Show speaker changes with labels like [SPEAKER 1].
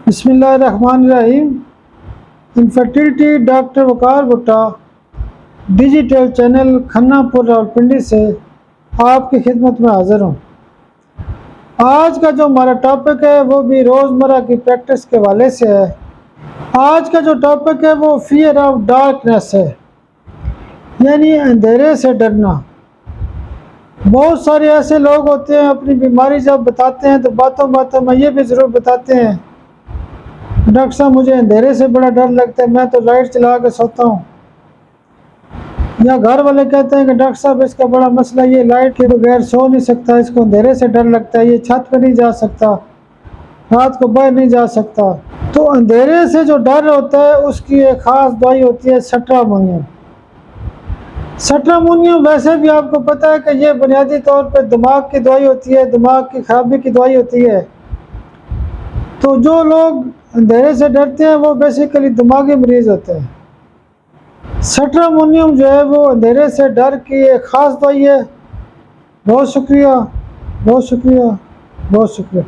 [SPEAKER 1] बिस्मिल्लाहिर्रहमानिर्रहीम। Infertility doctor वकार भुट्टा digital channel खन्नापुर Rawalpindi से आपकी खिदमत में हाजिर हूँ। आज का जो हमारा टॉपिक है वो भी रोज़मर्रा की प्रैक्टिस के हवाले से है। आज का जो टॉपिक है वो फियर ऑफ डार्कनेस है, यानी अंधेरे से डरना। बहुत सारे ऐसे लोग होते हैं अपनी बीमारी जब बताते हैं तो बातों बातों में ये भी ज़रूर बताते हैं, डॉक्टर साहब मुझे अंधेरे से बड़ा डर लगता है, मैं तो लाइट चला के सोता हूँ। या घर वाले कहते हैं कि डॉक्टर साहब इसका बड़ा मसला ये लाइट के बगैर सो नहीं सकता, इसको अंधेरे से डर लगता है, ये छत पर नहीं जा सकता, रात को बाहर नहीं जा सकता। तो अंधेरे से जो डर होता है उसकी एक ख़ास दवाई होती है सट्रामोनियम। सट्रामोनियम वैसे भी आपको पता है कि ये बुनियादी तौर पर दिमाग की दवाई होती है, दिमाग की खराबी की दवाई होती है। तो जो लोग अंधेरे से डरते हैं वो बेसिकली दिमागी मरीज होते हैं। सट्रामोनियम जो है वो अंधेरे से डर की एक ख़ास दवाई है। बहुत शुक्रिया, बहुत शुक्रिया, बहुत शुक्रिया।